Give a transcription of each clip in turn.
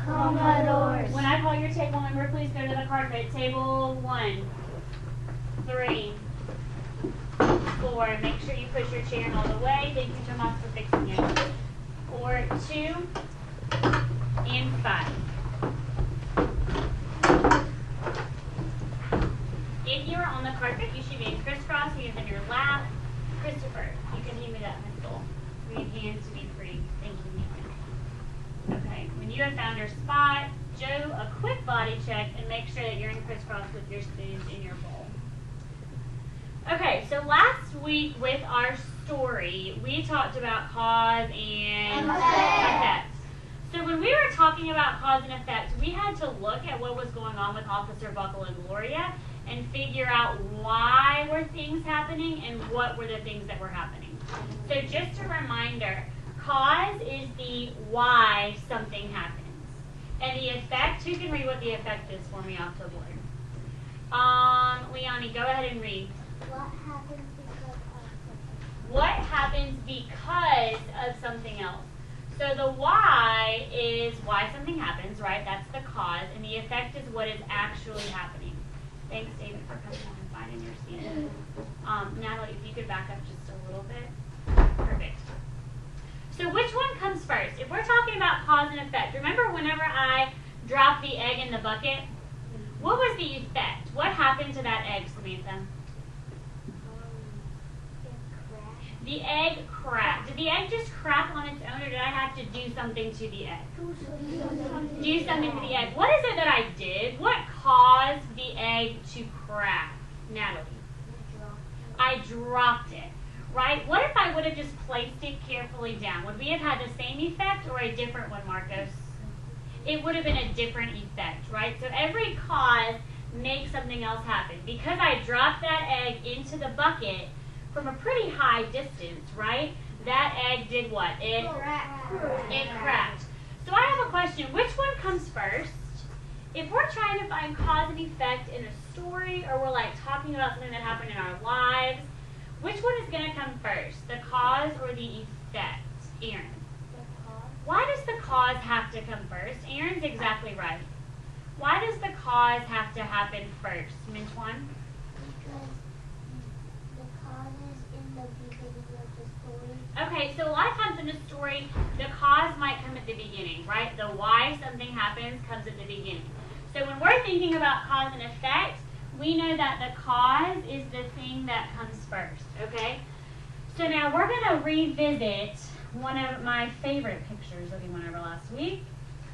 Commodores. When I call your table number, please go to the carpet. Table 1, 3, 4. Make sure you push your chair in all the way. Thank you, Tomas, for fixing it. 4, 2, and 5. If you are on the carpet, you should be in crisscross, hands in your lap. Christopher, you can hand me that pencil. We need hands to be free. Thank you, Nathan. Okay, when you have found your spot, Joe, a quick body check and make sure that you're in crisscross with your spoons in your bowl. Okay, so last week with our story, we talked about cause and effect. So when we were talking about cause and effect, we had to look at what was going on with Officer Buckle and Gloria and figure out why were things happening and what were the things that were happening. So just a reminder, cause is the why something happens. And the effect, who can read what the effect is for me off the board? Leonie, go ahead and read. What happens because of something else? So the why is why something happens, right? That's the cause. And the effect is what is actually happening. Thanks, David, for coming on and finding your seat. Natalie, if you could back up just a little bit. Perfect. So which one comes first? If we're talking about cause and effect, remember whenever I dropped the egg in the bucket, what was the effect? What happened to that egg, Samantha? The egg cracked. Did the egg just crack on its own, or did I have to do something to the egg? Do something to the egg. What is it that I did? What caused the egg to crack? Natalie? I dropped it, right? What if I would have just placed it carefully down? Would we have had the same effect or a different one, Marcos? It would have been a different effect, right? So every cause makes something else happen. Because I dropped that egg into the bucket from a pretty high distance, right? That egg did what? It cracked. So I have a question. Which one comes first? If we're trying to find cause and effect in a story, or we're like talking about something that happened in our lives, which one is going to come first? The cause or the effect? Aaron? The cause. Why does the cause have to come first? Aaron's exactly right. Why does the cause have to happen first? Mintuan? Okay, so a lot of times in a story, the cause might come at the beginning, right? The why something happens comes at the beginning. So when we're thinking about cause and effect, we know that the cause is the thing that comes first, okay? So now we're going to revisit one of my favorite pictures that we went over last week.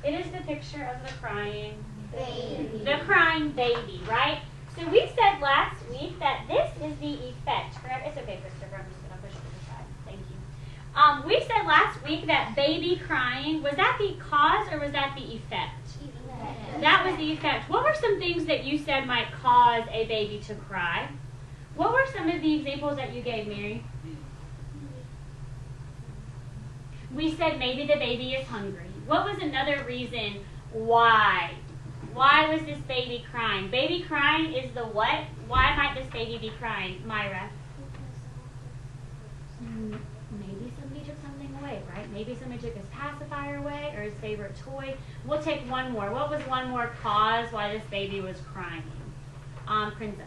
It is the picture of the crying baby. The crying baby, right? So we said last week that this is the effect. It's okay, Christopher. I'm just going to push it to the side. Thank you. We said last week that baby crying, was that the cause or was that the effect? That was the effect. What were some things that you said might cause a baby to cry? What were some of the examples that you gave, Mary? We said maybe the baby is hungry. What was another reason why? Why was this baby crying? Baby crying is the what? Why might this baby be crying? Myra? Maybe somebody took something away, right? Maybe somebody took his pacifier away or his favorite toy. We'll take one more. What was one more cause why this baby was crying? Princess.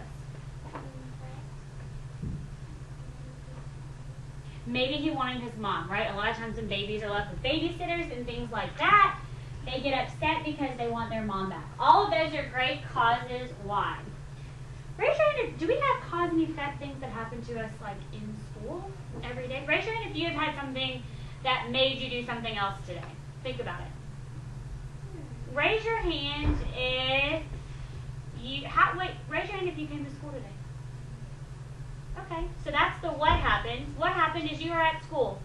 Maybe he wanted his mom, right? A lot of times when babies are left with babysitters and things like that, they get upset because they want their mom back. All of those are great causes. Why? Raise your hand if, do we have cause and effect things that happen to us like in school every day? Raise your hand if you have had something that made you do something else today. Think about it. Raise your hand if you, raise your hand if you came to school today. Okay, so that's the what happened. What happened is you were at school.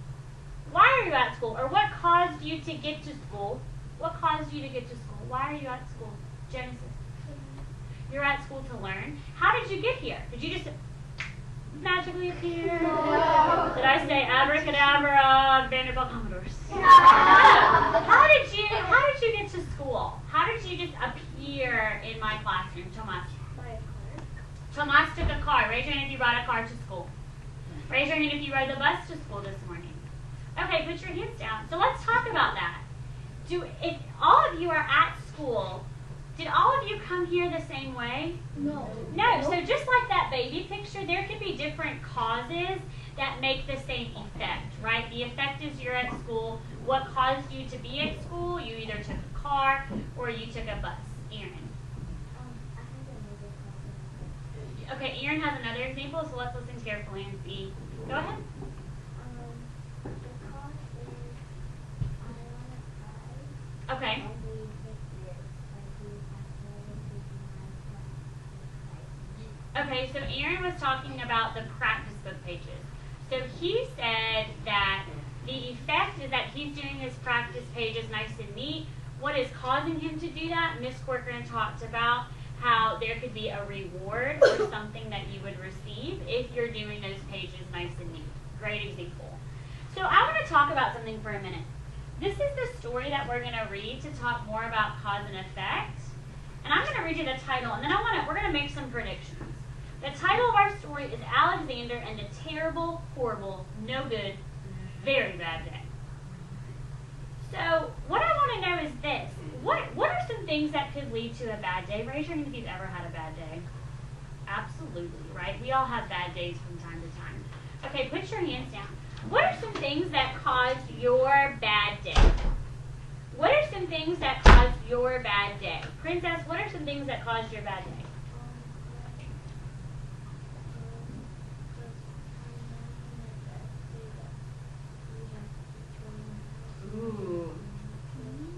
Why are you at school? Or what caused you to get to school? What caused you to get to school? Why are you at school? Genesis. You're at school to learn. How did you get here? Did you just magically appear? No. Did I say abracadabra, Vanderbilt Commodores? No. How did you get to school? How did you just appear in my classroom, Tomas? Tomas took a car. Raise your hand if you brought a car to school. Raise your hand if you rode the bus to school this morning. Okay, put your hands down. So let's talk about that. If all of you are at school, did all of you come here the same way? No. No, so just like that baby picture, there could be different causes that make the same effect, right? The effect is you're at school. What caused you to be at school? You either took a car or you took a bus. Aaron. Okay, Aaron has another example, so let's listen carefully and see. Go ahead. The cause is I want to cry. Okay. And we picked this, but he has Okay, so Aaron was talking about the practice book pages. So he said that the effect is that he's doing his practice pages nice and neat. What is causing him to do that? Miss Corcoran talked about how there could be a reward or something that you would receive if you're doing those pages nice and neat. Great example. So I want to talk about something for a minute. This is the story that we're going to read to talk more about cause and effect. And I'm going to read you the title, and then we're going to make some predictions. The title of our story is Alexander and the Terrible, Horrible, No Good, Very Bad Day. So what I want to know is this. What are some things that could lead to a bad day? Raise your hand if you've ever had a bad day. Absolutely, right? We all have bad days from time to time. Okay, put your hands down. What are some things that caused your bad day? What are some things that caused your bad day? Princess, what are some things that caused your bad day?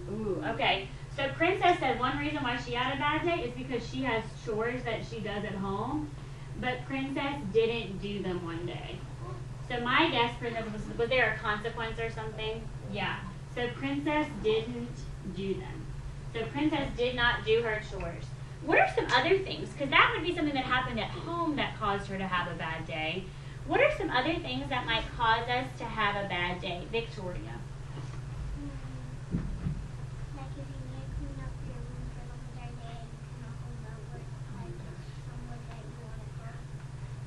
Ooh, okay. So Princess said one reason why she had a bad day is because she has chores that she does at home, but Princess didn't do them one day. So my guess, Princess, was there a consequence or something? Yeah. So Princess didn't do them. So Princess did not do her chores. What are some other things? Because that would be something that happened at home that caused her to have a bad day. What are some other things that might cause us to have a bad day? Victoria. Like if you need to clean up your room for the whole day and you cannot hold over like someone that you want to go.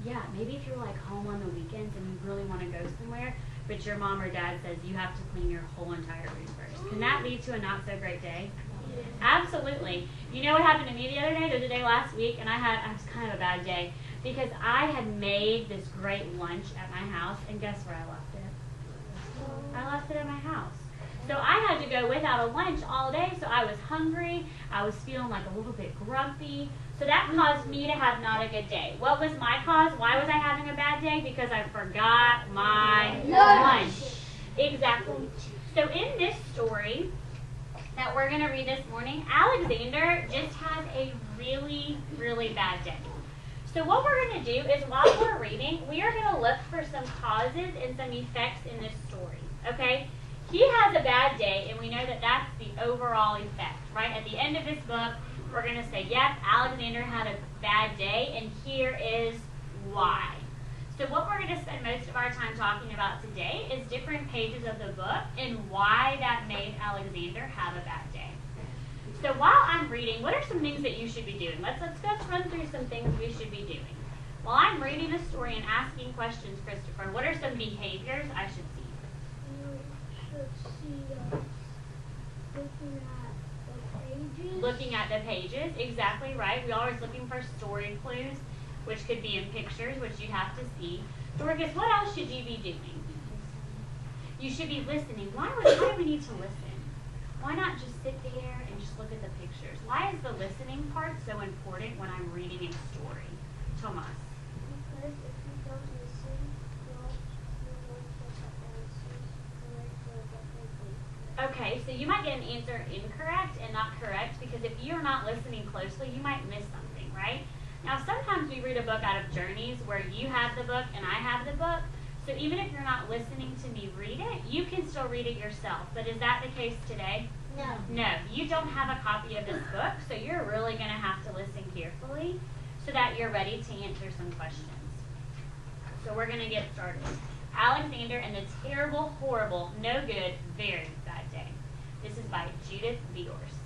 Yeah, maybe if you're like home on the weekends and you really want to go somewhere, but your mom or dad says you have to clean your whole entire room first. Can that lead to a not so great day? Yeah. Absolutely. You know what happened to me the other day? There was a day last week, and I was kind of a bad day because I had made this great lunch at my house, and guess where I left it? I left it at my house. So I had to go without a lunch all day, so I was hungry. I was feeling like a little bit grumpy. So that caused me to have not a good day. What was my cause? Why was I having a bad day? Because I forgot my lunch. Exactly. So in this story that we're going to read this morning, Alexander just has a really, really bad day. So what we're going to do is while we're reading, we are going to look for some causes and some effects in this story. Okay? He has a bad day, and we know that that's the overall effect, right? At the end of this book, we're going to say, yes, Alexander had a bad day, and here is why. So what we're going to spend most of our time talking about today is different pages of the book and why that made Alexander have a bad day. So while I'm reading, what are some things that you should be doing? Let's run through some things we should be doing. While I'm reading the story and asking questions, Christopher, what are some behaviors I should see? You should see looking at the pages. Looking at the pages, exactly right. We're always looking for story clues, which could be in pictures, which you have to see. Dorcas, what else should you be doing? You should be listening. Why do we need to listen? Why not just sit there and just look at the pictures? Why is the listening part so important when I'm reading a story? Tomas. Because if you don't listen, you won't get the answers correctly. Okay, so you might get an answer incorrect and not correct because if you're not listening closely, you might miss something, right? Now, sometimes we read a book out of journeys where you have the book and I have the book. So even if you're not listening to me read it, you can still read it yourself. But is that the case today? No. No, you don't have a copy of this book, so you're really going to have to listen carefully so that you're ready to answer some questions. So we're going to get started. Alexander and the Terrible, Horrible, No Good, Very Bad Day. This is by Judith Viorst.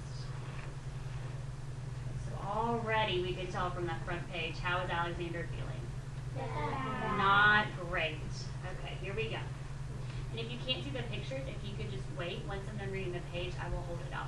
So already we can tell from that front page, how is Alexander feeling? Not great. Okay, here we go. And if you can't see the pictures, if you could just wait, once I'm done reading the page, I will hold it out.